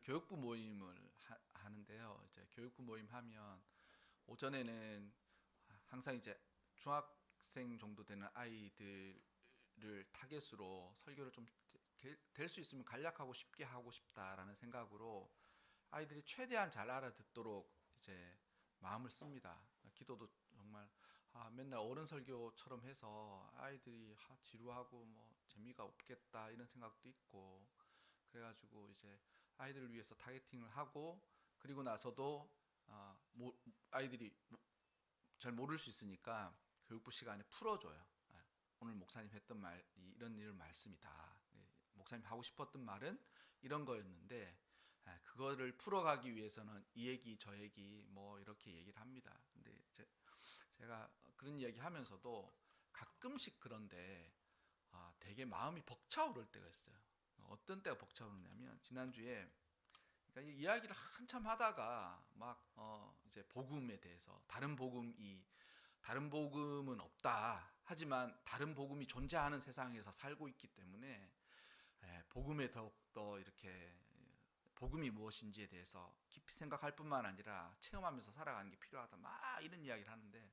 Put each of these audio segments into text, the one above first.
교육부 모임을 하는데요. 이제 교육부 모임 하면 오전에는 항상 이제 중학생 정도 되는 아이들을 타겟으로 설교를 좀 될 수 있으면 간략하고 쉽게 하고 싶다라는 생각으로 아이들이 최대한 잘 알아듣도록 이제 마음을 씁니다. 기도도 정말 맨날 어른 설교처럼 해서 아이들이 지루하고 뭐 재미가 없겠다 이런 생각도 있고, 그래가지고 이제 아이들을 위해서 타겟팅을 하고, 그리고 나서도 아이들이 잘 모를 수 있으니까 교육부 시간에 풀어줘요. 오늘 목사님 했던 말 이런 말씀이다. 목사님 하고 싶었던 말은 이런 거였는데, 그거를 풀어가기 위해서는 이 얘기 저 얘기 뭐 이렇게 얘기를 합니다. 근데 제가 그런 이야기 하면서도 가끔씩 그런데 되게 마음이 벅차오를 때가 있어요. 어떤 때가 벅차오르냐면, 지난주에 그러니까 이야기를 한참 하다가 막 이제 복음에 대해서 다른 복음은 없다. 하지만 다른 복음이 존재하는 세상에서 살고 있기 때문에 복음에 더욱더 이렇게 복음이 무엇인지에 대해서 깊이 생각할 뿐만 아니라 체험하면서 살아가는 게 필요하다. 막 이런 이야기를 하는데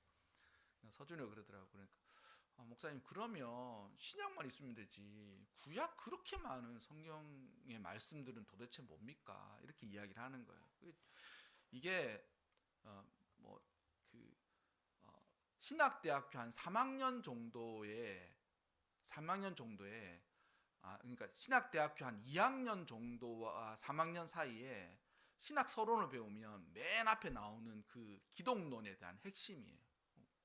서준이가 그러더라고요. 그러니까 목사님, 그러면 신약만 있으면 되지 구약 그렇게 많은 성경의 말씀들은 도대체 뭡니까? 이렇게 이야기를 하는 거예요. 이게 뭐그 신학대학교 한 3학년 정도에 그러니까 신학대학교 한 2학년 정도와 3학년 사이에 신학 서론을 배우면 맨 앞에 나오는 그 기독론에 대한 핵심이에요.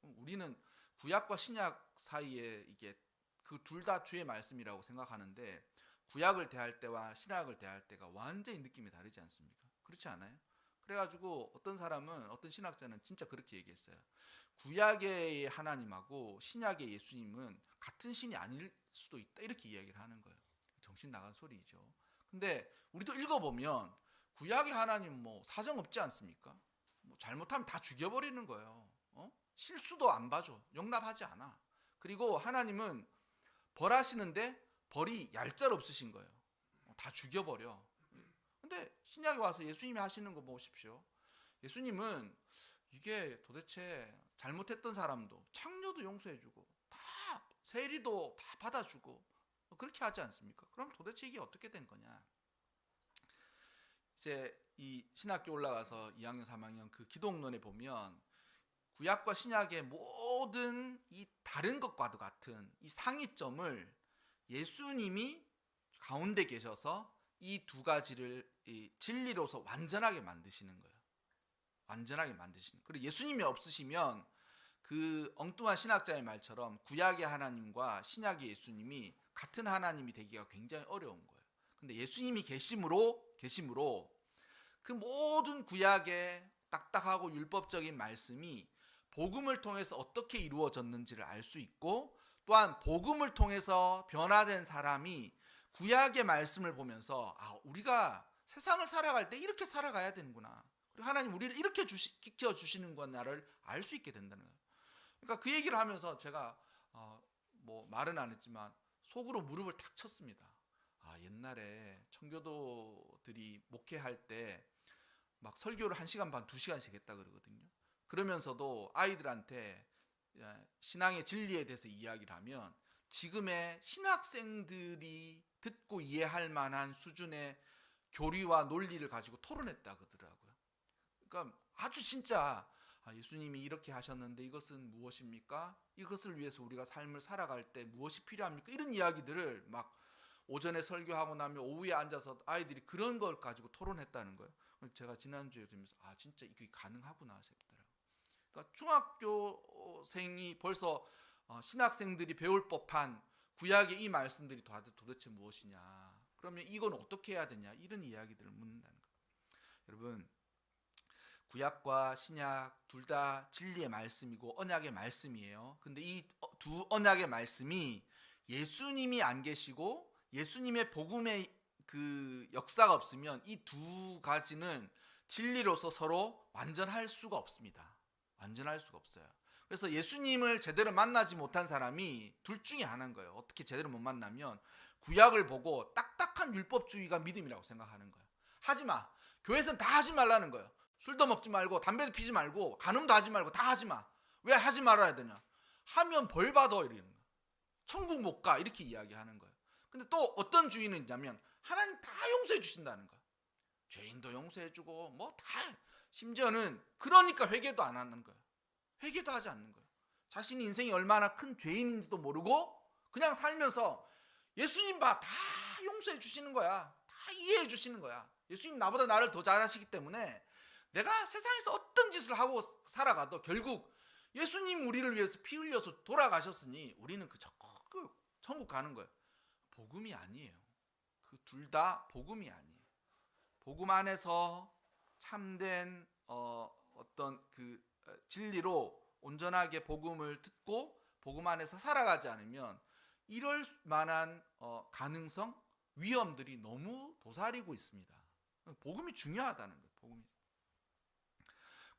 우리는 구약과 신약 사이에 이게 그 둘 다 주의 말씀이라고 생각하는데, 구약을 대할 때와 신약을 대할 때가 완전히 느낌이 다르지 않습니까? 그렇지 않아요? 그래가지고 어떤 신학자는 진짜 그렇게 얘기했어요. 구약의 하나님하고 신약의 예수님은 같은 신이 아닐 수도 있다, 이렇게 이야기를 하는 거예요. 정신 나간 소리죠. 근데 우리도 읽어보면 구약의 하나님 뭐 사정 없지 않습니까? 뭐 잘못하면 다 죽여버리는 거예요. 실수도 안 봐줘. 용납하지 않아. 그리고 하나님은 벌하시는데 벌이 얄짤없으신 거예요. 다 죽여버려. 근데 신약에 와서 예수님이 하시는 거 보십시오. 예수님은 이게 도대체 잘못했던 사람도 창녀도 용서해주고 다 세리도 다 받아주고 그렇게 하지 않습니까? 그럼 도대체 이게 어떻게 된 거냐? 이제 이 신학교 올라가서 2학년 3학년 그 기독론에 보면 구약과 신약의 모든 이 다른 것과도 같은 이 상이점을 예수님이 가운데 계셔서 이 두 가지를 이 진리로서 완전하게 만드시는 거예요. 완전하게 만드시는. 그리고 예수님이 없으시면 그 엉뚱한 신학자의 말처럼 구약의 하나님과 신약의 예수님이 같은 하나님이 되기가 굉장히 어려운 거예요. 근데 예수님이 계심으로 그 모든 구약의 딱딱하고 율법적인 말씀이 복음을 통해서 어떻게 이루어졌는지를 알 수 있고, 또한 복음을 통해서 변화된 사람이 구약의 말씀을 보면서 우리가 세상을 살아갈 때 이렇게 살아가야 되는구나, 그리고 하나님 우리를 이렇게 지켜주시는 거나를 알 수 있게 된다는 거예요. 그러니까 그 얘기를 하면서 제가 뭐 말은 안 했지만 속으로 무릎을 탁 쳤습니다. 옛날에 청교도들이 목회할 때 막 설교를 1시간 반, 2시간씩 했다 그러거든요. 그러면서도 아이들한테 신앙의 진리에 대해서 이야기를 하면 지금의 신학생들이 듣고 이해할 만한 수준의 교리와 논리를 가지고 토론했다 그러더라고요. 그러니까 아주 진짜 예수님이 이렇게 하셨는데 이것은 무엇입니까? 이것을 위해서 우리가 삶을 살아갈 때 무엇이 필요합니까? 이런 이야기들을 막 오전에 설교하고 나면 오후에 앉아서 아이들이 그런 걸 가지고 토론했다는 거예요. 제가 지난주에 들으면서 진짜 이게 가능하구나 싶더라고요. 그러니까 중학교생이 벌써 신학생들이 배울 법한 구약의 이 말씀들이 도대체 무엇이냐, 그러면 이건 어떻게 해야 되냐, 이런 이야기들을 묻는다는 거예요. 여러분, 구약과 신약 둘 다 진리의 말씀이고 언약의 말씀이에요. 근데 이 두 언약의 말씀이 예수님이 안 계시고 예수님의 복음의 그 역사가 없으면 이 두 가지는 진리로서 서로 완전할 수가 없습니다. 완전할 수가 없어요. 그래서 예수님을 제대로 만나지 못한 사람이 둘 중에 하나인 거예요. 어떻게 제대로 못 만나면 구약을 보고 딱딱한 율법주의가 믿음이라고 생각하는 거예요. 하지 마. 교회에서는 다 하지 말라는 거예요. 술도 먹지 말고 담배도 피지 말고 간음도 하지 말고 다 하지 마. 왜 하지 말아야 되냐? 하면 벌 받아 이러는 거예요. 천국 못 가 이렇게 이야기하는 거예요. 근데 또 어떤 주의는 있냐면 하나님 다 용서해 주신다는 거예요. 죄인도 용서해 주고 뭐 다 심지어는 그러니까 회개도 안 하는 거예요. 회개도 하지 않는 거예요. 자신이 인생이 얼마나 큰 죄인인지도 모르고 그냥 살면서 예수님 봐 다 용서해 주시는 거야. 다 이해해 주시는 거야. 예수님 나보다 나를 더 잘하시기 때문에 내가 세상에서 어떤 짓을 하고 살아가도 결국 예수님 우리를 위해서 피 흘려서 돌아가셨으니 우리는 그 천국 가는 거예요. 복음이 아니에요. 그 둘 다 복음이 아니에요. 복음 안에서 참된 어떤 그 진리로 온전하게 복음을 듣고 복음 안에서 살아가지 않으면 이럴 만한 가능성, 위험들이 너무 도사리고 있습니다. 복음이 중요하다는 거예요. 복음이.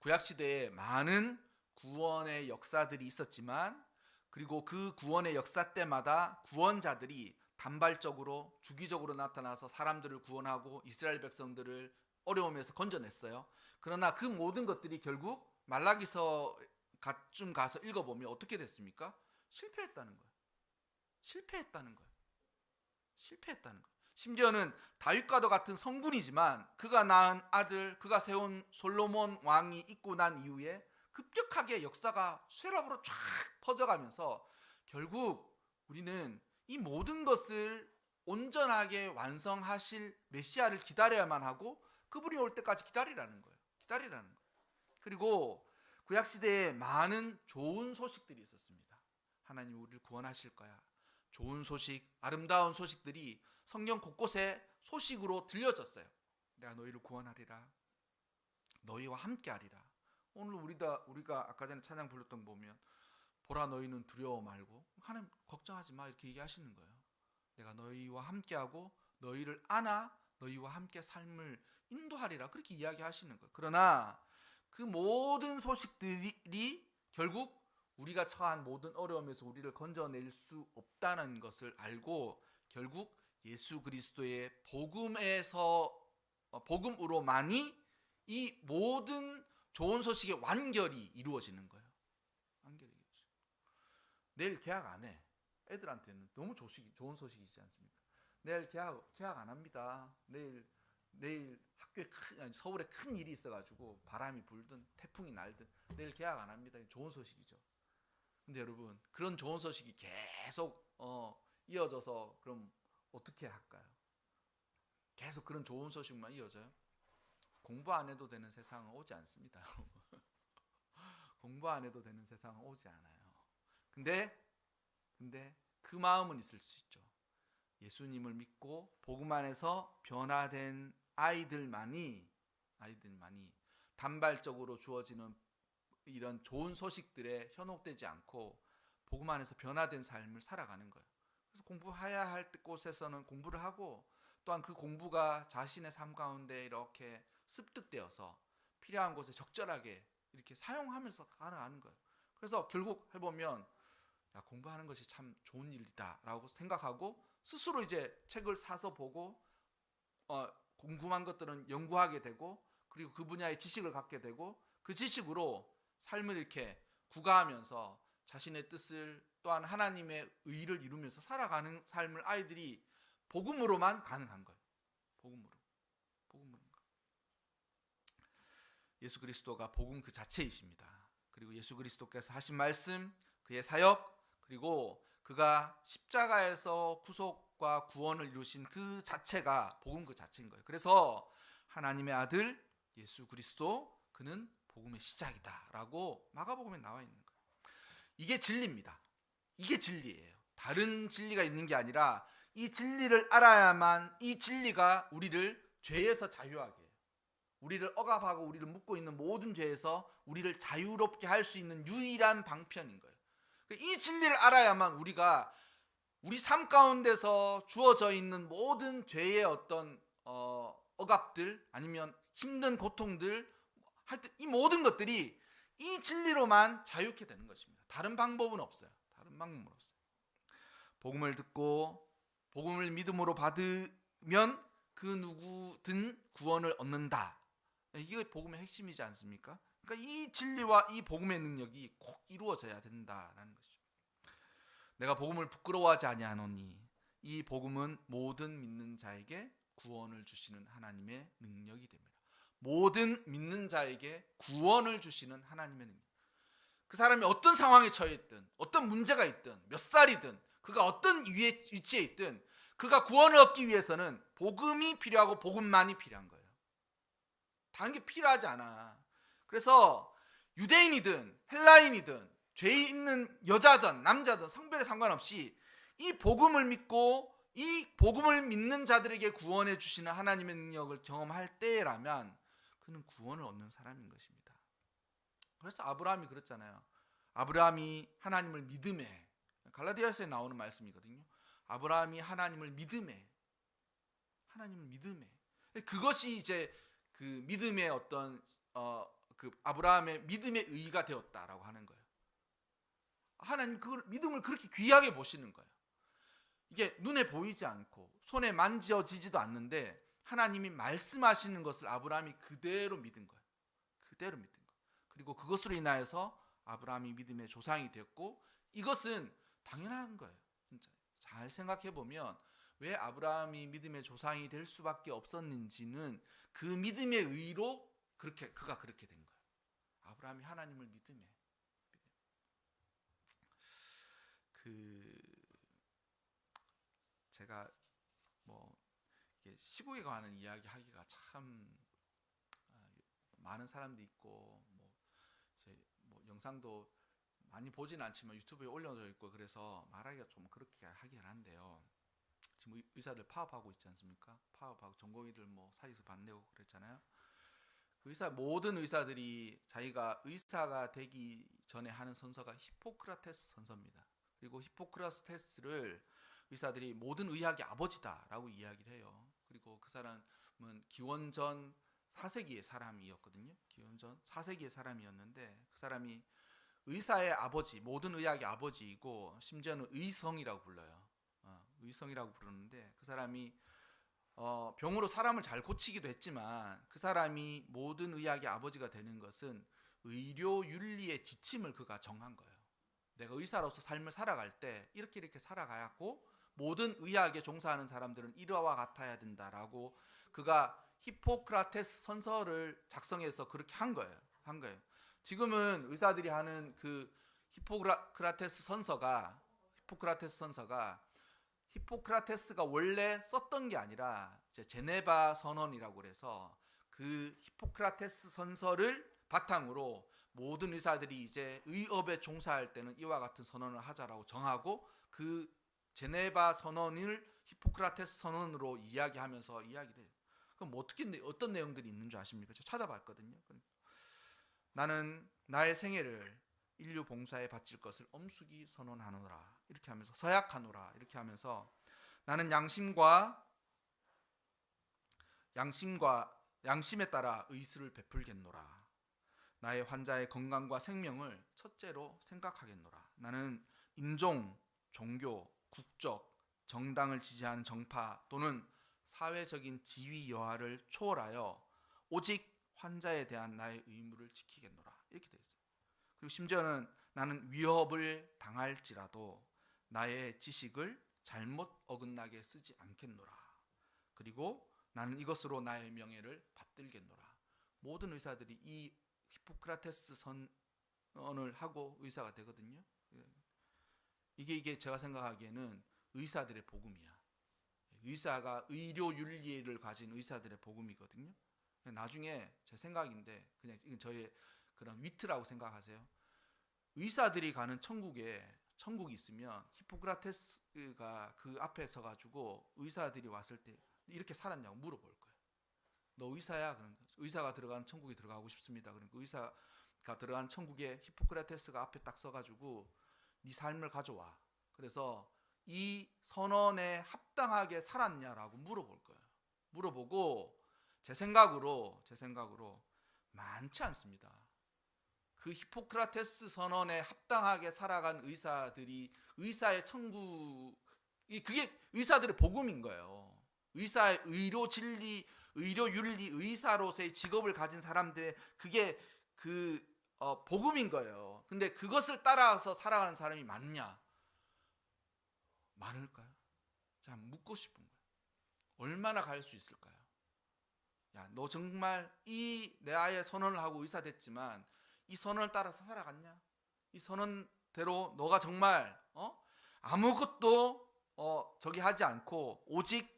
구약 시대에 많은 구원의 역사들이 있었지만 그리고 그 구원의 역사 때마다 구원자들이 단발적으로 주기적으로 나타나서 사람들을 구원하고 이스라엘 백성들을 어려움에서 건져냈어요. 그러나 그 모든 것들이 결국 말라기서쯤 가서 읽어보면 어떻게 됐습니까? 실패했다는 거예요. 실패했다는 거예요. 실패했다는 거예요. 심지어는 다윗과도 같은 성군이지만 그가 낳은 아들, 그가 세운 솔로몬 왕이 있고 난 이후에 급격하게 역사가 쇠락으로 쫙 퍼져가면서 결국 우리는 이 모든 것을 온전하게 완성하실 메시아를 기다려야만 하고 그분이 올 때까지 기다리라는 거예요. 기다리라는 거예요. 그리고 구약 시대에 많은 좋은 소식들이 있었습니다. 하나님 우리를 구원하실 거야. 좋은 소식, 아름다운 소식들이 성경 곳곳에 소식으로 들려졌어요. 내가 너희를 구원하리라. 너희와 함께하리라. 오늘 우리가 아까 전에 찬양 불렀던 거 보면 보라 너희는 두려워 말고 하나님 걱정하지 마 이렇게 얘기하시는 거예요. 내가 너희와 함께하고 너희를 안아 너희와 함께 삶을 인도하리라 그렇게 이야기하시는 거예요. 그러나 그 모든 소식들이 결국 우리가 처한 모든 어려움에서 우리를 건져낼 수 없다는 것을 알고 결국 예수 그리스도의 복음으로만이 이 모든 좋은 소식의 완결이 이루어지는 거예요. 완결이 이루어지죠. 내일 계약 안 해. 애들한테는 너무 좋은 소식이지 않습니까? 내일 계약 안 합니다. 내일 학교에 서울에 큰 일이 있어가지고 바람이 불든 태풍이 날든 내일 계약 안 합니다. 좋은 소식이죠. 근데 여러분 그런 좋은 소식이 계속 이어져서 그럼 어떻게 할까요? 계속 그런 좋은 소식만 이어져요? 공부 안 해도 되는 세상은 오지 않습니다. 공부 안 해도 되는 세상은 오지 않아요. 근데 그 마음은 있을 수 있죠. 예수님을 믿고 복음 안에서 변화된 아이들만이 단발적으로 주어지는 이런 좋은 소식들에 현혹되지 않고 복음 안에서 변화된 삶을 살아가는 거예요. 그래서 공부해야 할 곳에서는 공부를 하고 또한 그 공부가 자신의 삶 가운데 이렇게 습득되어서 필요한 곳에 적절하게 이렇게 사용하면서 가능한 거예요. 그래서 결국 해보면 공부하는 것이 참 좋은 일이다라고 생각하고 스스로 이제 책을 사서 보고 궁금한 것들은 연구하게 되고 그리고 그 분야의 지식을 갖게 되고 그 지식으로 삶을 이렇게 구가하면서 자신의 뜻을 또한 하나님의 의를 이루면서 살아가는 삶을 아이들이 복음으로만 가능한 거예요. 복음으로. 예수 그리스도가 복음 그 자체이십니다. 그리고 예수 그리스도께서 하신 말씀, 그의 사역, 그리고 그가 십자가에서 구속과 구원을 이루신 그 자체가 복음 그 자체인 거예요. 그래서 하나님의 아들 예수 그리스도 그는 복음의 시작이다라고 마가복음에 나와 있는 거예요. 이게 진리입니다. 이게 진리예요. 다른 진리가 있는 게 아니라 이 진리를 알아야만 이 진리가 우리를 죄에서 자유하게 해요. 우리를 억압하고 우리를 묶고 있는 모든 죄에서 우리를 자유롭게 할 수 있는 유일한 방편인 거예요. 이 진리를 알아야만 우리가 우리 삶 가운데서 주어져 있는 모든 죄의 어떤 억압들 아니면 힘든 고통들 하여튼 이 모든 것들이 이 진리로만 자유케 되는 것입니다. 다른 방법은 없어요. 복음을 듣고 복음을 믿음으로 받으면 그 그 누구든 구원을 얻는다. 이게 복음의 핵심이지 않습니까? 그러니까 이 진리와 이 복음의 능력이 꼭 이루어져야 된다라는 것이죠. 내가 복음을 부끄러워하지 아니하노니 이 복음은 모든 믿는 자에게 구원을 주시는 하나님의 능력이 됩니다. 모든 믿는 자에게 구원을 주시는 하나님의 능력. 그 사람이 어떤 상황에 처해 있든 어떤 문제가 있든 몇 살이든 그가 어떤 위치에 있든 그가 구원을 얻기 위해서는 복음이 필요하고 복음만이 필요한 거예요. 다른 게 필요하지 않아. 그래서 유대인이든 헬라인이든 죄 있는 여자든 남자든 성별에 상관없이 이 복음을 믿고 이 복음을 믿는 자들에게 구원해 주시는 하나님의 능력을 경험할 때라면 그는 구원을 얻는 사람인 것입니다. 그래서 아브라함이 그랬잖아요. 아브라함이 하나님을 믿음에, 갈라디아서에 나오는 말씀이거든요. 아브라함이 하나님을 믿음에, 그것이 이제 그 믿음의 어떤 그 아브라함의 믿음의 의의가 되었다라고 하는 거예요. 하나님 그 믿음을 그렇게 귀하게 보시는 거예요. 이게 눈에 보이지 않고 손에 만져지지도 않는데 하나님이 말씀하시는 것을 아브라함이 그대로 믿은 거예요. 그대로 믿은 거예요. 그리고 그것으로 인하여서 아브라함이 믿음의 조상이 되었고, 이것은 당연한 거예요. 진짜 잘 생각해 보면 왜 아브라함이 믿음의 조상이 될 수밖에 없었는지는 그 믿음의 의로 그가 그렇게 된 거예요. 아브라함이 하나님을 믿음에. 제가 뭐 시국에 관한 이야기 하기가 참 많은 사람도 있고 뭐 영상도 많이 보진 않지만 유튜브에 올려져 있고 그래서 말하기가 좀 그렇게 하긴 한데요. 지금 의사들 파업하고 있지 않습니까? 파업하고 전공의들 뭐 사직서 반대고 그랬잖아요. 모든 의사들이 자기가 의사가 되기 전에 하는 선서가 히포크라테스 선서입니다. 그리고 히포크라테스를 의사들이 모든 의학의 아버지다라고 이야기를 해요. 그리고 그 사람은 기원전 4세기의 사람이었거든요. 기원전 4세기의 사람이었는데 그 사람이 의사의 아버지, 모든 의학의 아버지이고 심지어는 의성이라고 불러요. 의성이라고 부르는데 그 사람이 병으로 사람을 잘 고치기도 했지만 그 사람이 모든 의학의 아버지가 되는 것은 의료 윤리의 지침을 그가 정한 거예요. 내가 의사로서 삶을 살아갈 때 이렇게 살아가야고 모든 의학에 종사하는 사람들은 이러와 같아야 된다라고 그가 히포크라테스 선서를 작성해서 그렇게 한 거예요. 지금은 의사들이 하는 그 히포크라테스 선서가 히포크라테스가 원래 썼던 게 아니라 제네바 선언이라고 그래서 그 히포크라테스 선서를 바탕으로 모든 의사들이 이제 의업에 종사할 때는 이와 같은 선언을 하자라고 정하고 그 제네바 선언을 히포크라테스 선언으로 이야기하면서 이야기를 해요. 그럼 어떤 내용들이 있는 줄 아십니까? 제가 찾아봤거든요. 나는 나의 생애를 인류 봉사에 바칠 것을 엄숙히 선언하노라 이렇게 하면서 서약하노라 이렇게 하면서 나는 양심에 따라 의술을 베풀겠노라. 나의 환자의 건강과 생명을 첫째로 생각하겠노라. 나는 인종, 종교, 국적, 정당을 지지하는 정파 또는 사회적인 지위 여하를 초월하여 오직 환자에 대한 나의 의무를 지키겠노라 이렇게 되어 있어요. 그리고 심지어는 나는 위협을 당할지라도 나의 지식을 잘못 어긋나게 쓰지 않겠노라. 그리고 나는 이것으로 나의 명예를 받들겠노라. 모든 의사들이 이 히포크라테스 선언을 하고 의사가 되거든요. 이게 제가 생각하기에는 의사들의 복음이야. 의사가 의료 윤리를 가진 의사들의 복음이거든요. 나중에 제 생각인데 그냥 이건 저의 그런 위트라고 생각하세요. 의사들이 가는 천국이 있으면 히포크라테스가 그 앞에 서가지고 의사들이 왔을 때 이렇게 살았냐고 물어볼 거예요. 너 의사야? 그런 의사가 들어가는 천국에 들어가고 싶습니다. 그러니까 의사가 들어가는 천국에 히포크라테스가 앞에 딱 서가지고 네 삶을 가져와. 그래서 이 선언에 합당하게 살았냐라고 물어볼 거예요. 물어보고 제 생각으로 많지 않습니다. 그 히포크라테스 선언에 합당하게 살아간 의사들이 의사의 천국이 그게 의사들의 복음인 거예요. 의사, 의료 진리, 의료 윤리, 의사로서의 직업을 가진 사람들의 그게 복음인 거예요. 근데 그것을 따라서 살아가는 사람이 많냐? 많을까요? 자, 묻고 싶은 거예요. 얼마나 갈 수 있을까요? 야, 너 정말 내 아이의 선언을 하고 의사 됐지만 이 선언을 따라서 살아갔냐? 이 선언대로 너가 정말 아무것도 저기 하지 않고 오직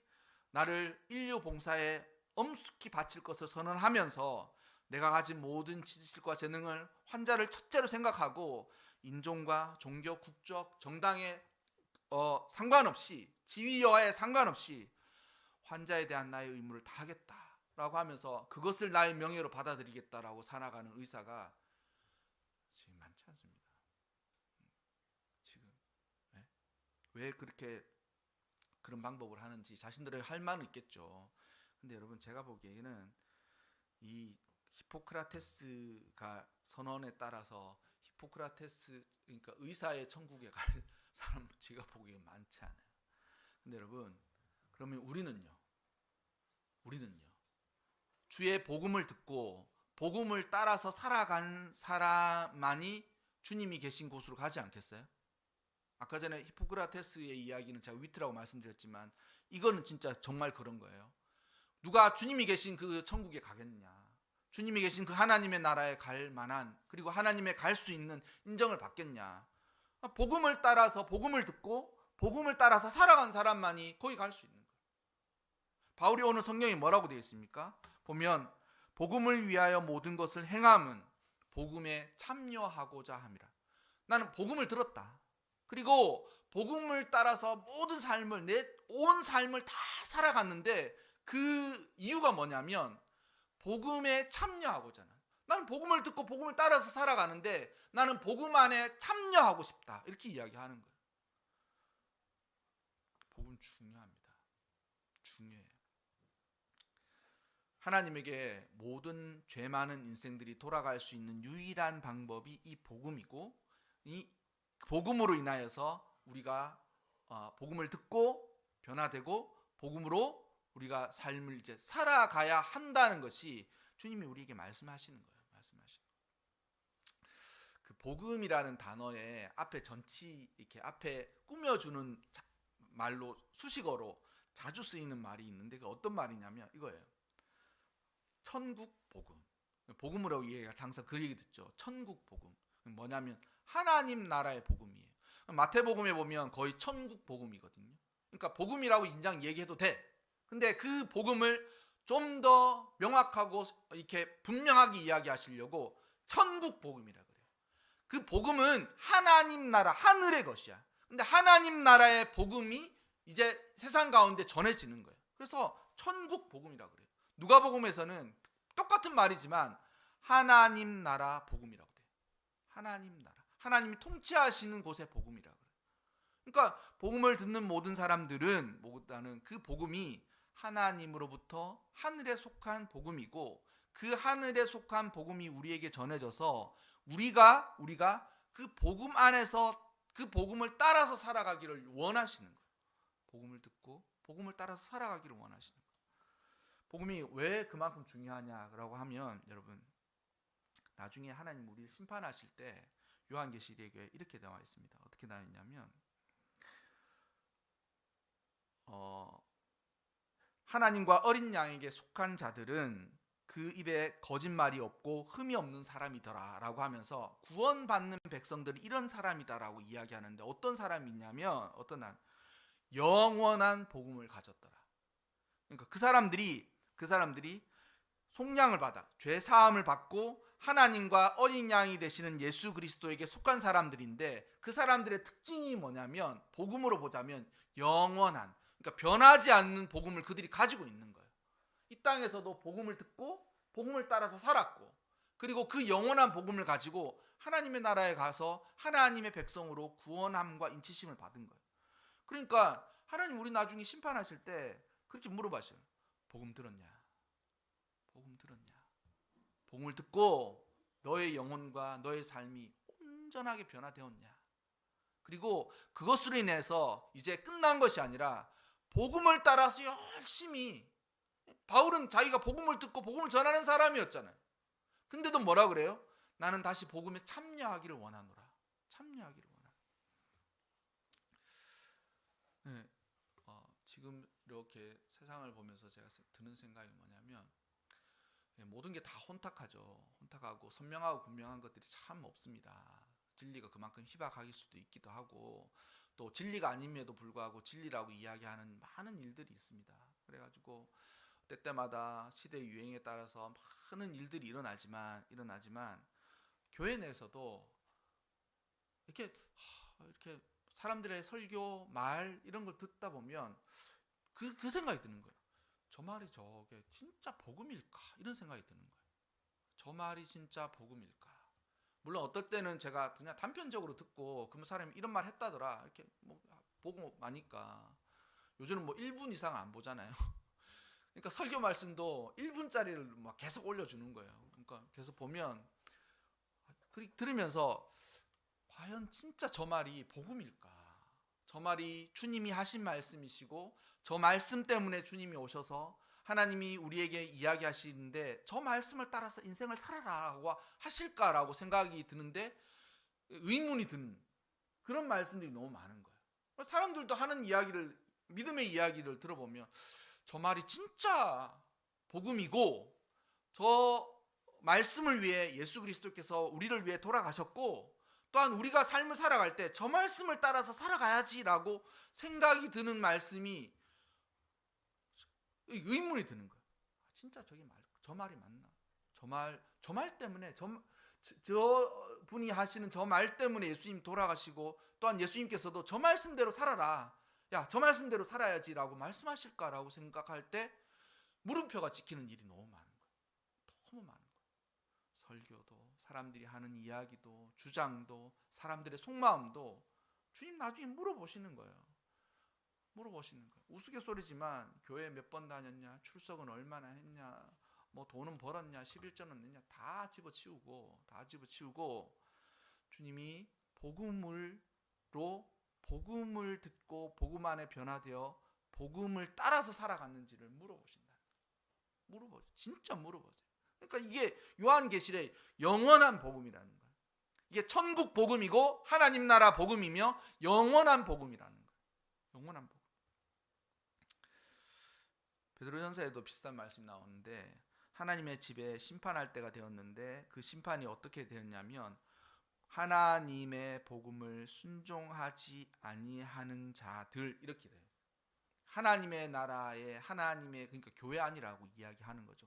나를 인류 봉사에 엄숙히 바칠 것을 선언하면서 내가 가진 모든 지식과 재능을 환자를 첫째로 생각하고 인종과 종교, 국적, 정당에 상관없이 지위여하에 상관없이 환자에 대한 나의 의무를 다하겠다라고 하면서 그것을 나의 명예로 받아들이겠다라고 살아가는 의사가 지금 많지 않습니다. 지금 왜 그렇게 그런 방법을 하는지 자신들의 할 말은 있겠죠. 근데 여러분, 제가 보기에는 이 히포크라테스가 선언에 따라서 히포크라테스, 그러니까 의사의 천국에 갈 사람 제가 보기에 많지 않아요. 근데 여러분, 그러면 우리는요 주의 복음을 듣고 복음을 따라서 살아간 사람만이 주님이 계신 곳으로 가지 않겠어요? 아까 전에 히포크라테스의 이야기는 제가 위트라고 말씀드렸지만 이거는 진짜 정말 그런 거예요. 누가 주님이 계신 그 천국에 가겠냐? 주님이 계신 그 하나님의 나라에 갈 만한, 그리고 하나님의 갈 수 있는 인정을 받겠냐? 복음을 따라서 복음을 듣고 복음을 따라서 살아간 사람만이 거기 갈 수 있는 거예요. 바울이 오늘 성경에 뭐라고 되어 있습니까? 보면 복음을 위하여 모든 것을 행함은 복음에 참여하고자 함이라. 나는 복음을 들었다. 그리고 복음을 따라서 모든 삶을, 내 온 삶을 다 살아갔는데 그 이유가 뭐냐면 복음에 참여하고자 하는. 나는 복음을 듣고 복음을 따라서 살아가는데 나는 복음 안에 참여하고 싶다. 이렇게 이야기하는 거예요. 복음 중요합니다. 중요해요. 하나님에게 모든 죄 많은 인생들이 돌아갈 수 있는 유일한 방법이 이 복음이고, 이 복음으로 인하여서 우리가 복음을 듣고 변화되고 복음으로 우리가 삶을 이제 살아가야 한다는 것이 주님이 우리에게 말씀하시는 거예요. 그 복음이라는 단어에 앞에 전치 이렇게 앞에 꾸며주는 말로 수식어로 자주 쓰이는 말이 있는데 그 어떤 말이냐면 이거예요. 천국 복음. 복음으로 이해가 항상 그 얘기 듣죠. 천국 복음. 뭐냐면 하나님 나라의 복음이에요. 마태복음에 보면 거의 천국 복음이거든요. 그러니까 복음이라고 인장 얘기해도 돼. 근데 그 복음을 좀 더 명확하고 이렇게 분명하게 이야기하시려고 천국 복음이라 그래요. 그 복음은 하나님 나라, 하늘의 것이야. 근데 하나님 나라의 복음이 이제 세상 가운데 전해지는 거예요. 그래서 천국 복음이라 그래요. 누가복음에서는 똑같은 말이지만 하나님 나라 복음이라고 돼요. 하나님 나라. 하나님이 통치하시는 곳의 복음이라 그래요. 그러니까 복음을 듣는 모든 사람들은 그 복음이 하나님으로부터 하늘에 속한 복음이고 그 하늘에 속한 복음이 우리에게 전해져서 우리가 그 복음 안에서 그 복음을 따라서 살아가기를 원하시는 거예요. 복음을 듣고 복음을 따라서 살아가기를 원하시는 거예요. 복음이 왜 그만큼 중요하냐라고 하면 여러분, 나중에 하나님 우리를 심판하실 때 요한계시록에 이렇게 나와 있습니다. 어떻게 나와 있냐면 하나님과 어린 양에게 속한 자들은 그 입에 거짓말이 없고 흠이 없는 사람이더라 라고 하면서 구원받는 백성들은 이런 사람이다라고 이야기하는데 어떤 사람이 있냐면 영원한 복음을 가졌더라. 그러니까 그 사람들이 속량을 받아 죄 사함을 받고 하나님과 어린 양이 되시는 예수 그리스도에게 속한 사람들인데 그 사람들의 특징이 뭐냐면 복음으로 보자면 영원한, 그러니까 변하지 않는 복음을 그들이 가지고 있는 거예요. 이 땅에서도 복음을 듣고 복음을 따라서 살았고 그리고 그 영원한 복음을 가지고 하나님의 나라에 가서 하나님의 백성으로 구원함과 인치심을 받은 거예요. 그러니까 하나님 우리 나중에 심판하실 때 그렇게 물어봐셔요. 복음 들었냐? 복음 들었냐? 복음을 듣고 너의 영혼과 너의 삶이 온전하게 변화되었냐? 그리고 그것으로 인해서 이제 끝난 것이 아니라 복음을 따라서 열심히, 바울은 자기가 복음을 듣고 복음을 전하는 사람이었잖아요. 근데도 뭐라 그래요? 나는 다시 복음에 참여하기를 원하노라. 참여하기를 원하노라. 네, 지금 이렇게 세상을 보면서 제가 드는 생각이 뭐냐면, 모든 게 다 혼탁하죠. 혼탁하고 선명하고 분명한 것들이 참 없습니다. 진리가 그만큼 희박할 수도 있기도 하고, 또 진리가 아님에도 불구하고 진리라고 이야기하는 많은 일들이 있습니다. 그래가지고 때때마다 시대 유행에 따라서 많은 일들이 일어나지만 교회 내에서도 이렇게 사람들의 설교 말 이런 걸 듣다 보면 그 생각이 드는 거예요. 저 말이 저게 진짜 복음일까? 이런 생각이 드는 거예요. 저 말이 진짜 복음일까? 물론 어떨 때는 제가 그냥 단편적으로 듣고 그 사람이 이런 말 했다더라 이렇게 뭐 보고 마니까, 요즘은 뭐 1분 이상 안 보잖아요. 그러니까 설교 말씀도 1분짜리를 막 계속 올려주는 거예요. 그러니까 계속 보면, 들으면서 과연 진짜 저 말이 복음일까? 저 말이 주님이 하신 말씀이시고 저 말씀 때문에 주님이 오셔서 하나님이 우리에게 이야기하시는데 저 말씀을 따라서 인생을 살아라고 하실까라고 생각이 드는데 의문이 드는 그런 말씀들이 너무 많은 거예요. 사람들도 하는 이야기를, 믿음의 이야기를 들어보면 저 말이 진짜 복음이고 저 말씀을 위해 예수 그리스도께서 우리를 위해 돌아가셨고 또한 우리가 삶을 살아갈 때 저 말씀을 따라서 살아가야지라고 생각이 드는 말씀이 의문이 드는 거예요. 진짜 저 말이 맞나? 저 말 때문에 저 분이 하시는 저 말 때문에 예수님 돌아가시고 또한 예수님께서도 저 말씀대로 살아라. 야, 저 말씀대로 살아야지라고 말씀하실까라고 생각할 때 물음표가 찍히는 일이 너무 많은 거예요. 너무 많은 거예요. 설교도, 사람들이 하는 이야기도, 주장도, 사람들의 속마음도 주님 나중에 물어보시는 거예요. 우스갯소리지만 교회 몇 번 다녔냐, 출석은 얼마나 했냐, 뭐 돈은 벌었냐, 11조는 냈냐, 다 집어치우고 주님이 복음을 듣고 복음 안에 변화되어 복음을 따라서 살아갔는지를 진짜 물어보세요. 그러니까 이게 요한계시록의 영원한 복음이라는 거예요. 이게 천국 복음이고 하나님 나라 복음이며 영원한 복음이라는 거예요. 영원한 복음. 베드로전서에도 비슷한 말씀이 나오는데, 하나님의 집에 심판할 때가 되었는데 그 심판이 어떻게 되었냐면 하나님의 복음을 순종하지 아니하는 자들, 이렇게 돼요. 하나님의 나라에, 그러니까 교회 아니라고 이야기하는 거죠.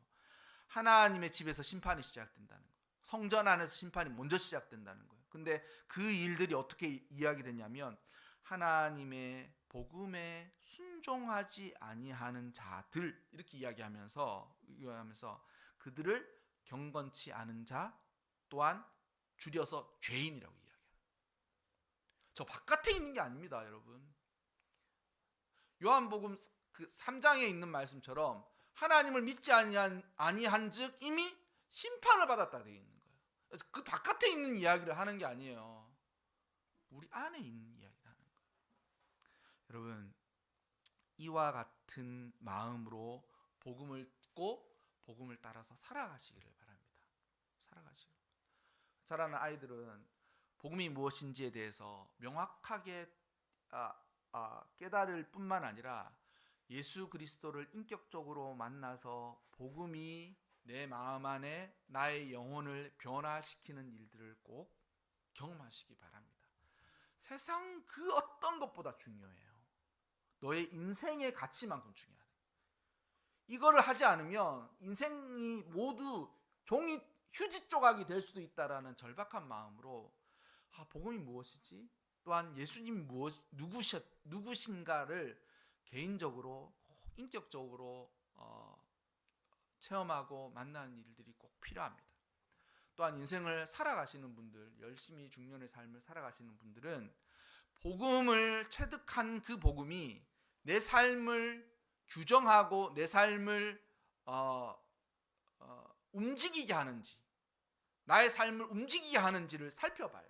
하나님의 집에서 심판이 시작된다는 거예요. 성전 안에서 심판이 먼저 시작된다는 거예요. 근데 그 일들이 어떻게 이야기되냐면 하나님의 복음에 순종하지 아니하는 자들, 이렇게 이야기하면서 그들을 경건치 않은 자, 또한 줄여서 죄인이라고 이야기해요. 저 바깥에 있는 게 아닙니다, 여러분. 요한복음 그 3장에 있는 말씀처럼 하나님을 믿지 아니한즉 이미 심판을 받았다 되어 있는 거예요. 그 바깥에 있는 이야기를 하는 게 아니에요. 우리 안에 있는 이야기를 하는 거예요. 여러분, 이와 같은 마음으로 복음을 듣고 복음을 따라서 살아가시기를 바랍니다. 자라는 아이들은 복음이 무엇인지에 대해서 명확하게 깨달을 뿐만 아니라 예수 그리스도를 인격적으로 만나서 복음이 내 마음 안에 나의 영혼을 변화시키는 일들을 꼭 경험하시기 바랍니다. 세상 그 어떤 것보다 중요해요. 너의 인생의 가치만큼 중요하다. 이거를 하지 않으면 인생이 모두 종이 휴지 조각이 될 수도 있다라는 절박한 마음으로 복음이 무엇이지? 또한 예수님이 누구신가를 개인적으로 인격적으로 체험하고 만나는 일들이 꼭 필요합니다. 또한 인생을 살아가시는 분들, 열심히 중년의 삶을 살아가시는 분들은 복음을 체득한 그 복음이 내 삶을 규정하고 내 삶을 움직이게 하는지, 나의 삶을 움직이게 하는지를 살펴봐야 돼.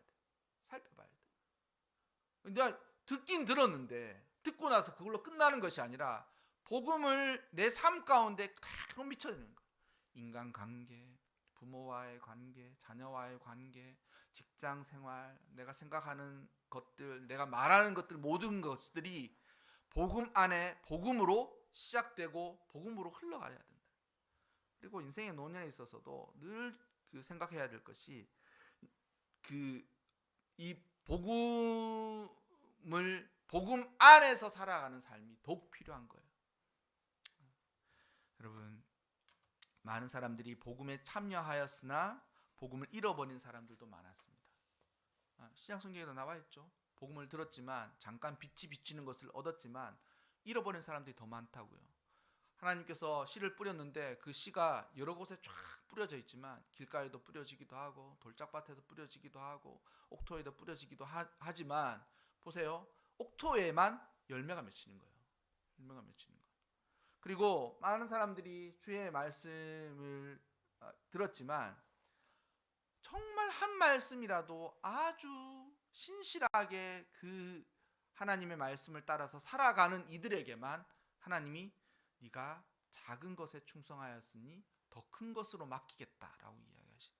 내가 듣긴 들었는데 듣고 나서 그걸로 끝나는 것이 아니라 복음을 내 삶 가운데 그대로 미쳐지는 거예요. 인간관계, 부모와의 관계, 자녀와의 관계, 직장 생활, 내가 생각하는 것들, 내가 말하는 것들, 모든 것들이 복음 안에 복음으로 시작되고 복음으로 흘러가야 된다. 그리고 인생의 노년에 있어서도 늘 생각해야 될 것이 이 복음 안에서 살아가는 삶이 더욱 필요한 거예요. 여러분, 많은 사람들이 복음에 참여하였으나 복음을 잃어버린 사람들도 많았습니다. 신약 성경에도 나와 있죠. 복음을 들었지만 잠깐 빛이 비치는 것을 얻었지만 잃어버린 사람들이 더 많다고요. 하나님께서 씨를 뿌렸는데 그 씨가 여러 곳에 쫙 뿌려져 있지만 길가에도 뿌려지기도 하고 돌짝밭에도 뿌려지기도 하고 옥토에도 뿌려지기도 하지만 보세요. 옥토에만 열매가 맺히는 거예요. 열매가 맺히는 거예요. 그리고 많은 사람들이 주의 말씀을 들었지만 정말 한 말씀이라도 아주 신실하게 그 하나님의 말씀을 따라서 살아가는 이들에게만 하나님이 네가 작은 것에 충성하였으니 더 큰 것으로 맡기겠다라고 이야기하시.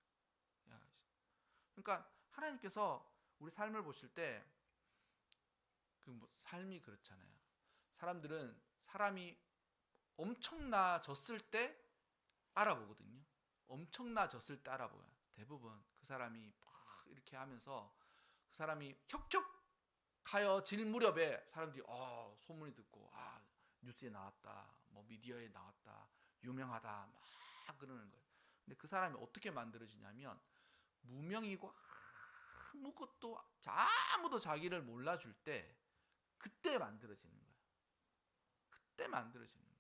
그러니까 하나님께서 우리 삶을 보실 때 삶이 그렇잖아요. 사람들은 사람이 엄청나졌을 때 알아보거든요. 엄청나졌을 때 알아보아요. 대부분 그 사람이 막 이렇게 하면서 그 사람이 혁혁하여질 무렵에 사람들이 소문이 듣고 뉴스에 나왔다, 뭐 미디어에 나왔다, 유명하다 막 그러는 거예요. 근데 그 사람이 어떻게 만들어지냐면 무명이고 아무도 자기를 몰라줄 때 그때 만들어지는 거예요. 그때 만들어지는 거예요.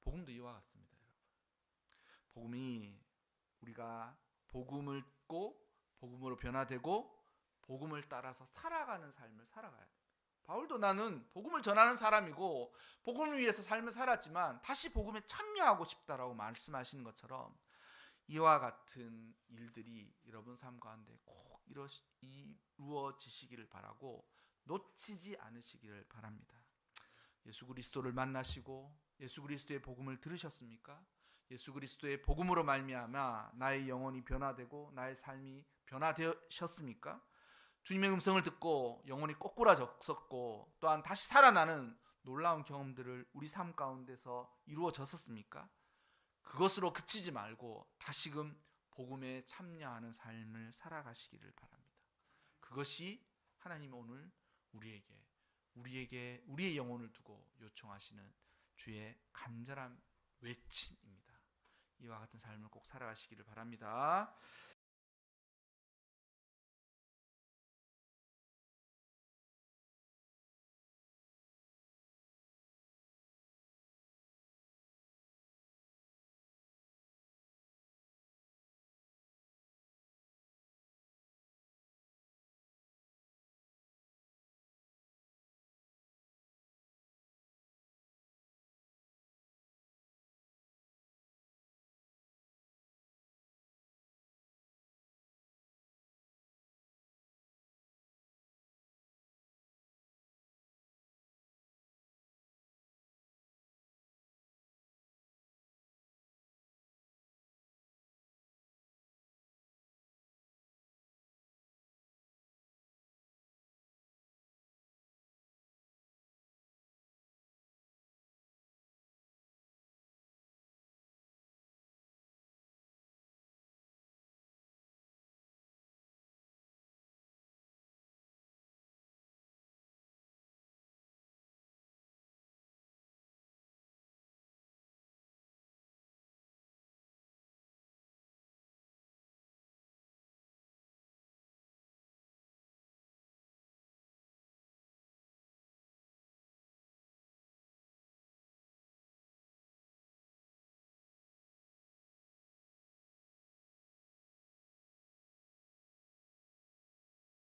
복음도 이와 같습니다, 여러분. 복음이 우리가 복음을 듣고 복음으로 변화되고 복음을 따라서 살아가는 삶을 살아가야 돼요. 바울도 나는 복음을 전하는 사람이고 복음을 위해서 삶을 살았지만 다시 복음에 참여하고 싶다라고 말씀하시는 것처럼 이와 같은 일들이 여러분 삶 가운데 꼭 이루어지시기를 바라고 놓치지 않으시기를 바랍니다. 예수 그리스도를 만나시고 예수 그리스도의 복음을 들으셨습니까? 예수 그리스도의 복음으로 말미암아 나의 영혼이 변화되고 나의 삶이 변화되셨습니까? 주님의 음성을 듣고 영혼이 꼬꾸라졌었고 또한 다시 살아나는 놀라운 경험들을 우리 삶 가운데서 이루어졌었습니까? 그것으로 그치지 말고 다시금 복음에 참여하는 삶을 살아가시기를 바랍니다. 그것이 하나님 오늘 우리의 영혼을 두고 요청하시는 주의 간절한 외침입니다. 이와 같은 삶을 꼭 살아가시기를 바랍니다.